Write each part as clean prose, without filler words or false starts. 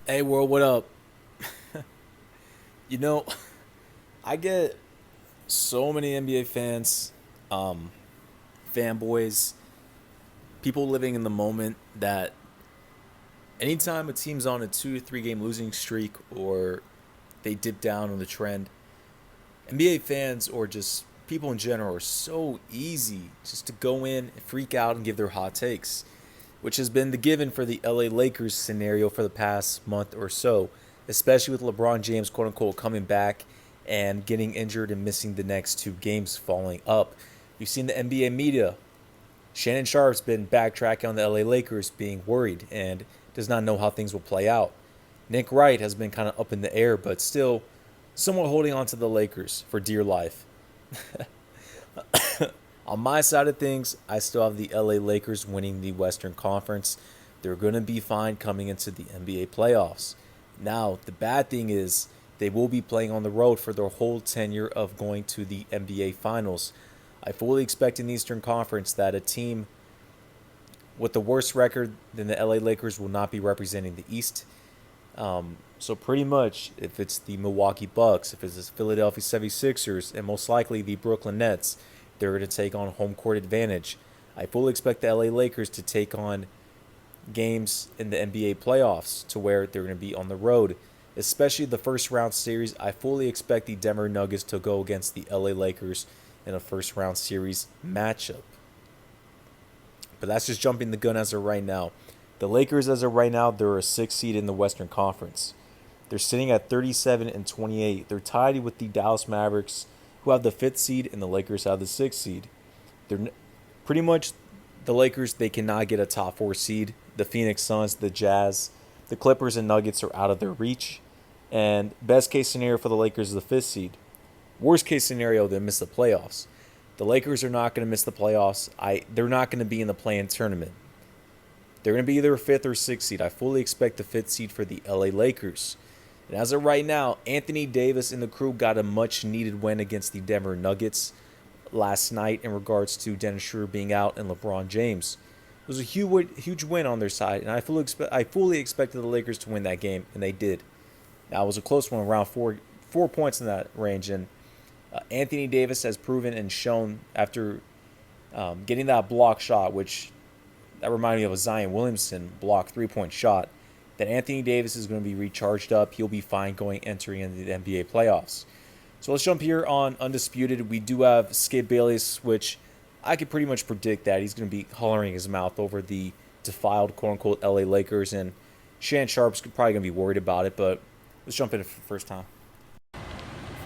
Hey world, what up? You know, I get so many NBA fans, um, fanboys, people living in the moment that anytime a team's on a 2 to 3 game losing streak or they dip down on the trend, NBA fans or just people in general are so easy just to go in, freak out, and give their hot takes, which has been the given for the LA Lakers scenario for the past month or so, especially with LeBron James, quote unquote, coming back and getting injured and missing the next 2 games following up. You've seen the NBA media. Shannon Sharp's been backtracking on the LA Lakers, being worried and does not know how things will play out. Nick Wright has been kind of up in the air, but still somewhat holding on to the Lakers for dear life. On my side of things, I still have the LA Lakers winning the Western Conference. They're going to be fine coming into the NBA playoffs. Now, the bad thing is they will be playing on the road for their whole tenure of going to the NBA Finals. I fully expect in the Eastern Conference that a team with the worst record than the LA Lakers will not be representing the East. So pretty much, if it's the Milwaukee Bucks, if it's the Philadelphia 76ers, and most likely the Brooklyn Nets, they're going to take on home court advantage. I fully expect the LA Lakers to take on games in the NBA playoffs to where they're going to be on the road. Especially the first round series, I fully expect the Denver Nuggets to go against the LA Lakers in a first round series matchup. But that's just jumping the gun as of right now. The Lakers, as of right now, they're a 6th seed in the Western Conference. They're sitting at 37 and 28. They're tied with the Dallas Mavericks, who have the 5th seed, and the Lakers have the 6th seed. They're pretty much the Lakers. They cannot get a top 4 seed. The Phoenix Suns, the Jazz, the Clippers, and Nuggets are out of their reach. And best case scenario for the Lakers is the 5th seed. Worst case scenario, they miss the playoffs. The Lakers are not going to miss the playoffs. They're not going to be in the play-in tournament. They're going to be either a 5th or 6th seed. I fully expect the 5th seed for the LA Lakers. And as of right now, Anthony Davis and the crew got a much-needed win against the Denver Nuggets last night in regards to Dennis Schroeder being out and LeBron James. It was a huge win on their side, and I fully expected the Lakers to win that game, and they did. Now, it was a close one, around four points in that range, and Anthony Davis has proven and shown after getting that block shot, which that reminded me of a Zion Williamson block 3-point shot, that Anthony Davis is going to be recharged up. He'll be fine entering into the NBA playoffs. So let's jump here on Undisputed. We do have Skip Bayless, which I could pretty much predict that he's going to be hollering his mouth over the defiled quote-unquote LA Lakers, and Shan Sharp's probably going to be worried about it, but let's jump in for the first time.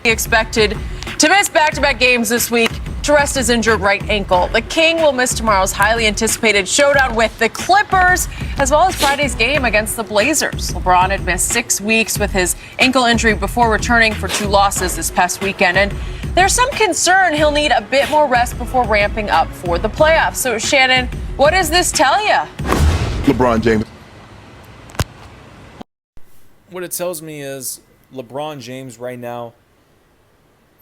Expected to miss back-to-back games this week to rest his injured right ankle. The King will miss tomorrow's highly anticipated showdown with the Clippers, as well as Friday's game against the Blazers. LeBron had missed 6 weeks with his ankle injury before returning for 2 losses this past weekend, and there's some concern he'll need a bit more rest before ramping up for the playoffs. So, Shannon, what does this tell you? LeBron James. What it tells me is LeBron James right now,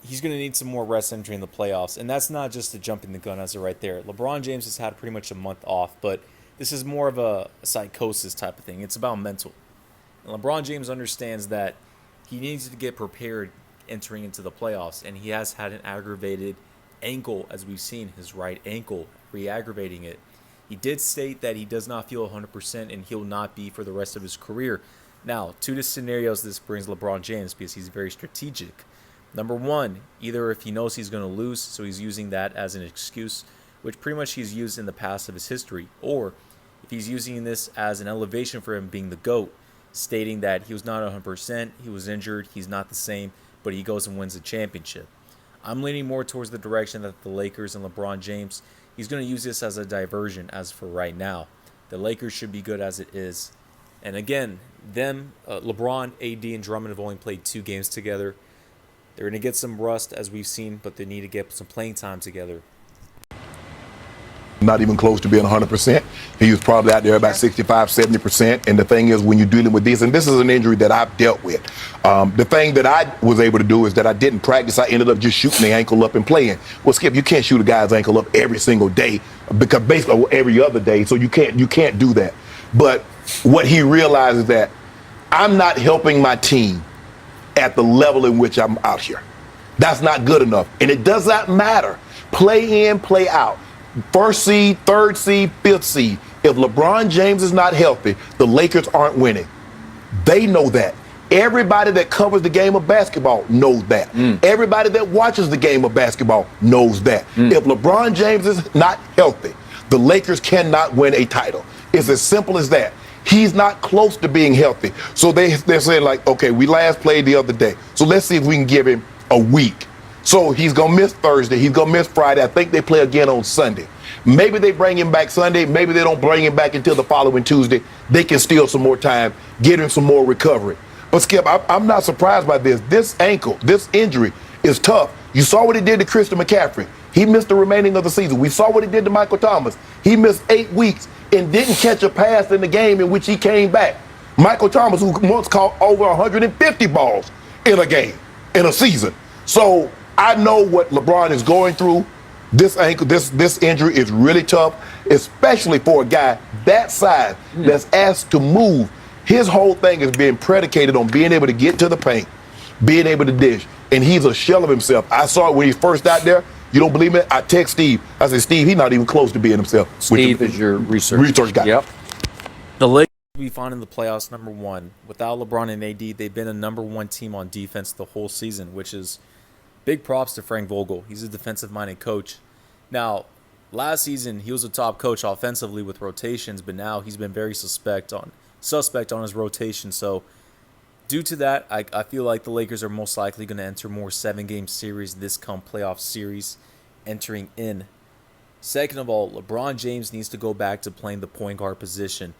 he's going to need some more rest entering the playoffs. And that's not just a jumping the gun as of right there. LeBron James has had pretty much a month off, but this is more of a psychosis type of thing. It's about mental. And LeBron James understands that he needs to get prepared entering into the playoffs. And he has had an aggravated ankle, as we've seen, his right ankle, re-aggravating it. He did state that he does not feel 100% and he'll not be for the rest of his career. Now, 2 the scenarios this brings LeBron James because he's very strategic. Number one, either if he knows he's going to lose, so he's using that as an excuse, which pretty much he's used in the past of his history, or if he's using this as an elevation for him being the GOAT, stating that he was not 100%, he was injured, he's not the same, but he goes and wins the championship. I'm leaning more towards the direction that the Lakers and LeBron James, he's going to use this as a diversion as for right now. The Lakers should be good as it is. And again, LeBron, AD, and Drummond have only played 2 games together. They're going to get some rust, as we've seen, but they need to get some playing time together. Not even close to being 100%. He was probably out there about 65, 70%. And the thing is, when you're dealing with this, and this is an injury that I've dealt with, the thing that I was able to do is that I didn't practice. I ended up just shooting the ankle up and playing. Well, Skip, you can't shoot a guy's ankle up every single day, because basically every other day. So you can't do that. But what he realizes that I'm not helping my team at the level in which I'm out here. That's not good enough. And it does not matter. Play in, play out. First seed, third seed, fifth seed. If LeBron James is not healthy, the Lakers aren't winning. They know that. Everybody that covers the game of basketball knows that. Everybody that watches the game of basketball knows that. If LeBron James is not healthy, the Lakers cannot win a title. It's as simple as that. He's not close to being healthy. So they're saying, like, okay, we last played the other day. So let's see if we can give him a week. So he's going to miss Thursday. He's going to miss Friday. I think they play again on Sunday. Maybe they bring him back Sunday. Maybe they don't bring him back until the following Tuesday. They can steal some more time, get him some more recovery. But, Skip, I'm not surprised by this. This ankle, this injury is tough. You saw what it did to Christian McCaffrey. He missed the remaining of the season. We saw what it did to Michael Thomas. He missed 8 weeks and didn't catch a pass in the game in which he came back. Michael Thomas, who once caught over 150 balls in a game, in a season. So I know what LeBron is going through. This ankle, this injury is really tough, especially for a guy that size that's asked to move. His whole thing is being predicated on being able to get to the paint, being able to dish, and he's a shell of himself. I saw it when he first out there. You don't believe me? I text Steve. I said, Steve, he's not even close to being himself. Steve is your research guy. Yep. The Lakers will be fine in the playoffs, number one. Without LeBron and AD, they've been a number one team on defense the whole season, which is big props to Frank Vogel. He's a defensive-minded coach. Now, last season, he was a top coach offensively with rotations, but now he's been very suspect on his rotation. So due to that, I feel like the Lakers are most likely going to enter more 7-game series this come playoff series entering in. Second of all, LeBron James needs to go back to playing the point guard position.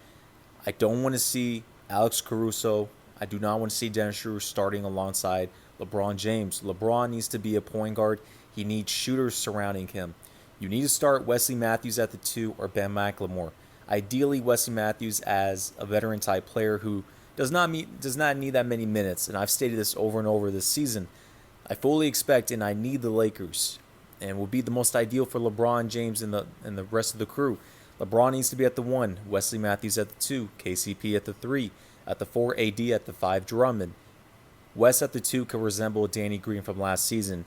I don't want to see Alex Caruso. I do not want to see Dennis Schroeder starting alongside LeBron James. LeBron needs to be a point guard. He needs shooters surrounding him. You need to start Wesley Matthews at the 2 or Ben McLemore. Ideally, Wesley Matthews as a veteran-type player who does not need that many minutes, and I've stated this over and over this season. I fully expect and I need the Lakers, and will be the most ideal for LeBron James and the rest of the crew. LeBron needs to be at the 1, Wesley Matthews at the 2, KCP at the 3, at the 4, AD at the 5, Drummond. West at the 2 could resemble Danny Green from last season.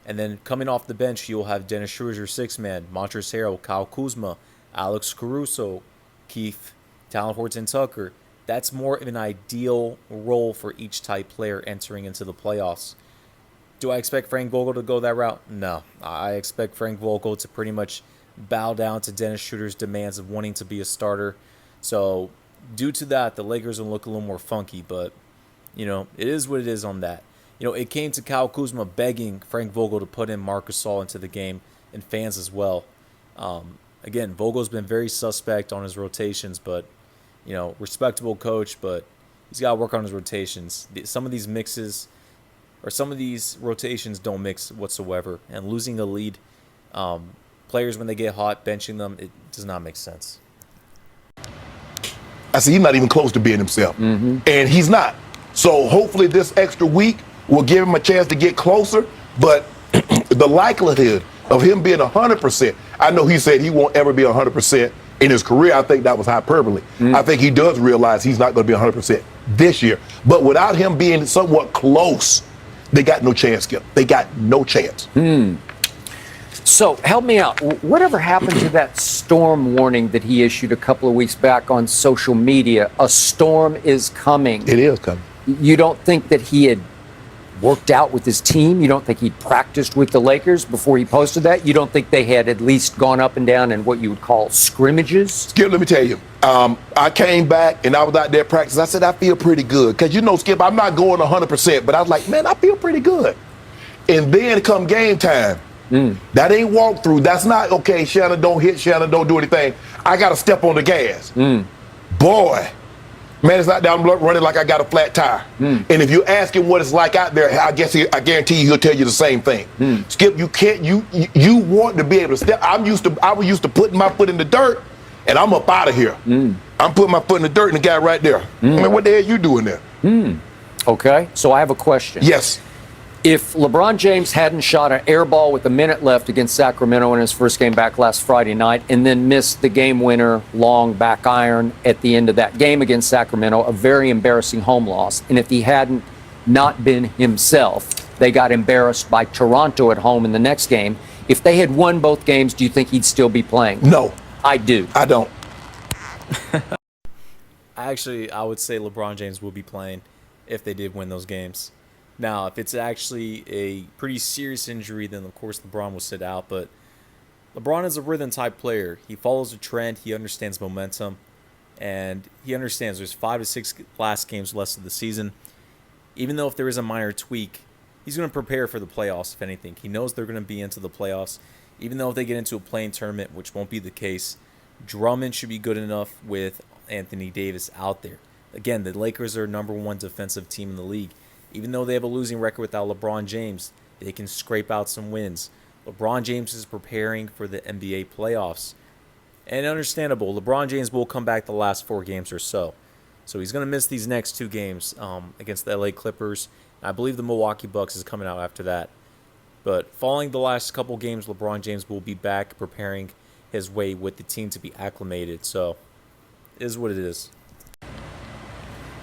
And then coming off the bench, you'll have Dennis Schroeder, your 6-man, Montrezl Harrell, Kyle Kuzma, Alex Caruso, Keith, Talon Horton-Tucker. That's more of an ideal role for each type player entering into the playoffs. Do I expect Frank Vogel to go that route? No. I expect Frank Vogel to pretty much bow down to Dennis Schroeder's demands of wanting to be a starter. So due to that, the Lakers will look a little more funky, but it is what it is on that. It came to Kyle Kuzma begging Frank Vogel to put in Marc Gasol into the game, and fans as well. Again, Vogel's been very suspect on his rotations, but, respectable coach, but he's got to work on his rotations. Some of these mixes, or some of these rotations don't mix whatsoever, and losing a lead, players when they get hot, benching them, it does not make sense. I see he's not even close to being himself, and he's not. So hopefully this extra week will give him a chance to get closer, but the likelihood of him being 100%, I know he said he won't ever be 100% in his career. I think that was hyperbole. I think he does realize he's not going to be 100% this year. But without him being somewhat close, they got no chance, Skip. They got no chance. So help me out. Whatever happened to that storm warning that he issued a couple of weeks back on social media? A storm is coming. It is coming. You don't think that he had worked out with his team? You don't think he practiced with the Lakers before he posted that? You don't think they had at least gone up and down in what you would call scrimmages? Skip, let me tell you. I came back and I was out there practicing. I said, I feel pretty good. Because, Skip, I'm not going 100%, but I was like, man, I feel pretty good. And then come game time, that ain't walkthrough. That's not, okay, Shannon, don't hit, Shannon, don't do anything. I got to step on the gas. Boy. Man, it's not that I'm running like I got a flat tire. And if you ask him what it's like out there, I guarantee you he'll tell you the same thing. Skip, you want to be able to step. I was used to putting my foot in the dirt, and I'm up out of here. I'm putting my foot in the dirt, and the guy right there. Man, what the hell you doing there? Okay, so I have a question. Yes. If LeBron James hadn't shot an air ball with a minute left against Sacramento in his first game back last Friday night and then missed the game winner long back iron at the end of that game against Sacramento, a very embarrassing home loss. And if he hadn't not been himself, they got embarrassed by Toronto at home in the next game. If they had won both games, do you think he'd still be playing? No, I do. I don't. I would say LeBron James will be playing if they did win those games. Now, if it's actually a pretty serious injury, then of course LeBron will sit out. But LeBron is a rhythm type player. He follows a trend. He understands momentum, and he understands there's 5 to 6 last games left of the season. Even though if there is a minor tweak, he's going to prepare for the playoffs. If anything, he knows they're going to be into the playoffs. Even though if they get into a play-in tournament, which won't be the case, Drummond should be good enough with Anthony Davis out there. Again, the Lakers are #1 defensive team in the league. Even though they have a losing record without LeBron James, they can scrape out some wins. LeBron James is preparing for the NBA playoffs. And understandable, LeBron James will come back the last 4 games or so. So he's going to miss these next 2 games against the LA Clippers. I believe the Milwaukee Bucks is coming out after that. But following the last couple games, LeBron James will be back preparing his way with the team to be acclimated. So it is what it is.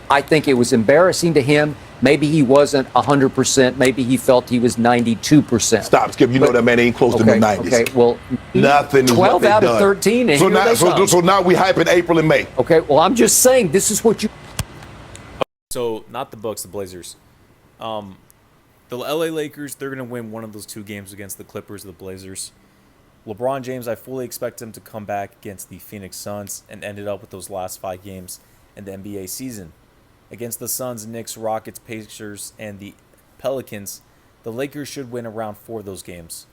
I think it was embarrassing to him. Maybe he wasn't 100%. Maybe he felt he was 92%. Stop, Skip. You know that man ain't close to the 90s. Okay, well, nothing is 12 what they out of done. 13, and so here now, they come. so now we hype in April and May. Okay, well, I'm just saying this is what you. So not the Bucks, the Blazers. The LA Lakers, they're going to win one of those 2 games against the Clippers or the Blazers. LeBron James, I fully expect him to come back against the Phoenix Suns and ended up with those last 5 games in the NBA season. Against the Suns, Knicks, Rockets, Pacers, and the Pelicans, the Lakers should win around 4 of those games.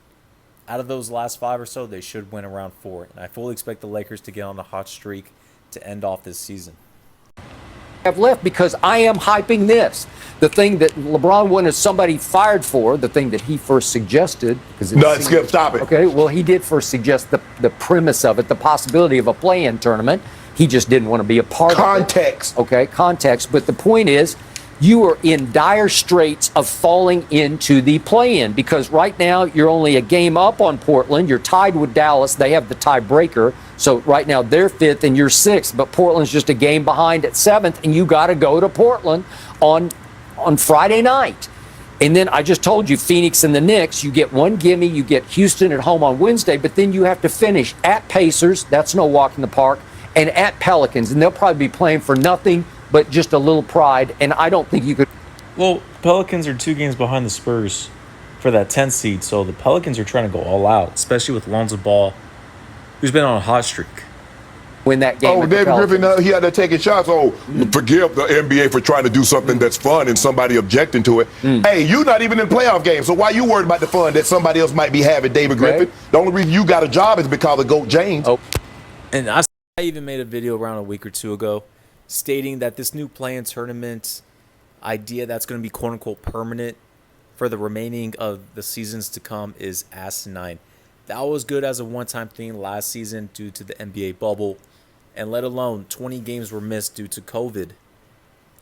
Out of those last 5 or so, they should win around 4. And I fully expect the Lakers to get on a hot streak to end off this season. Have left because I am hyping this. The thing that LeBron wanted somebody fired for, the thing that he first suggested. No, Skip, stop it. Okay, well, he did first suggest the premise of it, the possibility of a play-in tournament. He just didn't want to be a part of it. Context. Okay, context. But the point is, you are in dire straits of falling into the play-in because right now you're only a game up on Portland. You're tied with Dallas. They have the tiebreaker. So right now they're 5th and you're 6th, but Portland's just a game behind at 7th, and you got to go to Portland on Friday night. And then I just told you, Phoenix and the Knicks, you get 1 gimme, you get Houston at home on Wednesday, but then you have to finish at Pacers, that's no walk in the park, and at Pelicans, and they'll probably be playing for nothing but just a little pride, and I don't think you could. Well, Pelicans are 2 games behind the Spurs for that 10th seed, so the Pelicans are trying to go all out, especially with Lonzo Ball, who's been on a hot streak. Win that game. Oh, David Griffin, he had to take his shots. Oh, forgive the NBA for trying to do something that's fun and somebody objecting to it. Hey, you're not even in playoff games, so why you worried about the fun that somebody else might be having, David Griffin? The only reason you got a job is because of GOAT James. Oh. And I even made a video around a week or 2 ago stating that this new play-in tournament idea that's going to be quote-unquote permanent for the remaining of the seasons to come is asinine. That was good as a one-time thing last season due to the NBA bubble, and let alone 20 games were missed due to COVID.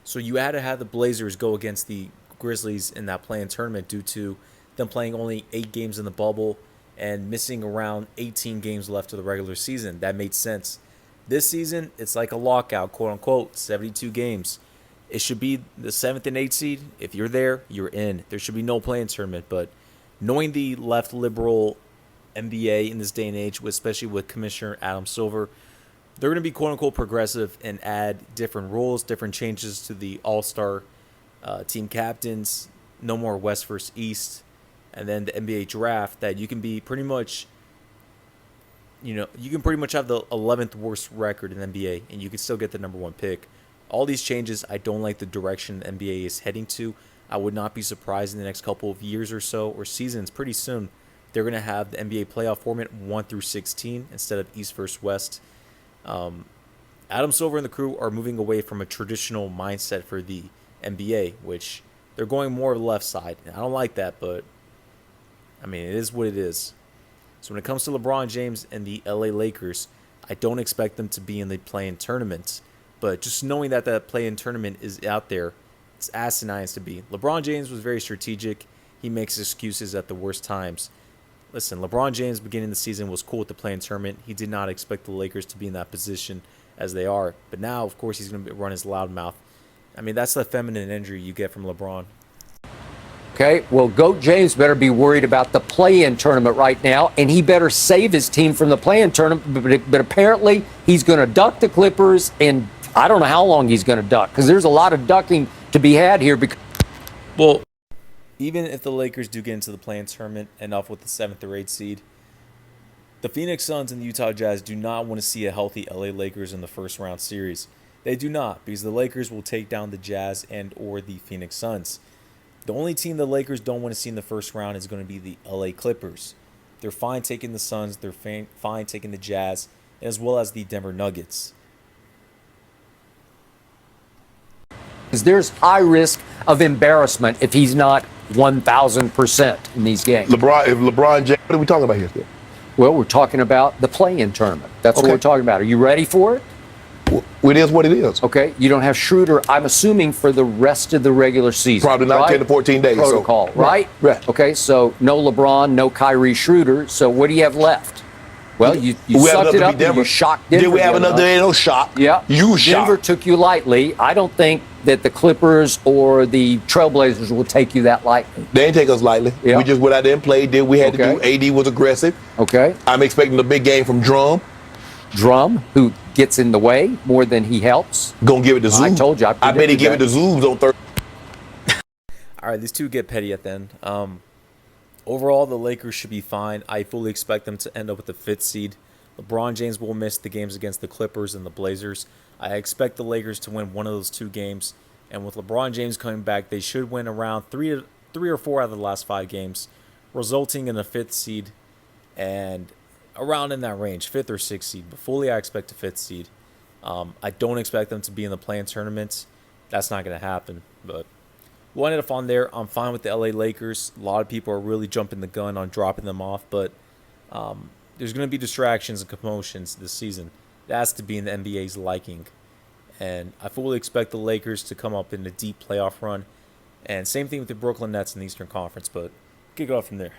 So you had to have the Blazers go against the Grizzlies in that play-in tournament due to them playing only 8 games in the bubble and missing around 18 games left of the regular season. That made sense. This season, it's like a lockout, quote-unquote, 72 games. It should be the 7th and 8th seed. If you're there, you're in. There should be no play-in tournament. But knowing the left liberal NBA in this day and age, especially with Commissioner Adam Silver, they're going to be quote-unquote progressive and add different rules, different changes to the all-star team captains, no more West versus East, and then the NBA draft that you can be pretty much, you can pretty much have the 11th worst record in the NBA and you can still get the #1 pick. All these changes, I don't like the direction the NBA is heading to. I would not be surprised in the next couple of years or so, or seasons, pretty soon, they're going to have the NBA playoff format 1 through 16 instead of East versus West. Adam Silver and the crew are moving away from a traditional mindset for the NBA, which they're going more left side. I don't like that, but I mean, it is what it is. So when it comes to LeBron James and the LA Lakers, I don't expect them to be in the play-in tournament. But just knowing that that play-in tournament is out there, it's asinine as to be. LeBron James was very strategic. he makes excuses at the worst times. Listen, LeBron James beginning the season was cool with the play-in tournament. He did not expect the Lakers to be in that position as they are. But now, of course, he's going to run his loud mouth. I mean, that's the feminine injury you get from LeBron. Okay, well, GOAT James better be worried about the play-in tournament right now, and he better save his team from the play-in tournament. But apparently, he's going to duck the Clippers, and I don't know how long he's going to duck, because there's a lot of ducking to be had here. Well, even if the Lakers do get into the play-in tournament and up with the 7th or 8th seed, the Phoenix Suns and the Utah Jazz do not want to see a healthy LA Lakers in the first round series. They do not, because the Lakers will take down the Jazz and or the Phoenix Suns. The only team the Lakers don't want to see in the first round is going to be the LA Clippers. They're fine taking the Suns, they're fine taking the Jazz, as well as the Denver Nuggets. Because there's high risk of embarrassment if he's not 1,000% in these games. If LeBron James, what are we talking about here? Well, we're talking about the play-in tournament. That's what Okay. we're talking about. Are you ready for it? It is what it is. Okay, you don't have Schroeder, I'm assuming, for the rest of the regular season. Probably not right? 10 to 14 days. Protocol, so. right? Right. Okay, so no LeBron, no Kyrie Schroeder. So what do you have left? Well, you We have sucked enough it to up beat Denver. and you shocked Denver. Did we have the other another? night. There ain't no shock. Yeah. You Denver shocked. took you lightly. I don't think that the Clippers or the Trailblazers will take you that lightly. They ain't take us lightly. Yeah. We just went out there and played, did what we had Okay. to do. AD was aggressive. Okay. I'm expecting a big game from Drum. Drum, who gets in the way more than he helps. Gonna give it to Zoom. I told you, I bet he predicted give it that. to Zooms on Thursday. All right, these two get petty at the end. Overall, the Lakers should be fine. I fully expect them to end up with the 5th seed. LeBron James will miss the games against the Clippers and the Blazers. I expect the Lakers to win one of those 2 games. And with LeBron James coming back, they should win around 3 or 4 out of the last 5 games, resulting in a 5th seed and around in that range, 5th or 6th seed. But fully, I expect a 5th seed. I don't expect them to be in the play-in tournament. That's not going to happen. But we'll end it off on there. I'm fine with the LA Lakers. A lot of people are really jumping the gun on dropping them off, but there's going to be distractions and commotions this season. It has to be in the NBA's liking. And I fully expect the Lakers to come up in a deep playoff run. And same thing with the Brooklyn Nets in the Eastern Conference, but kick it off from there.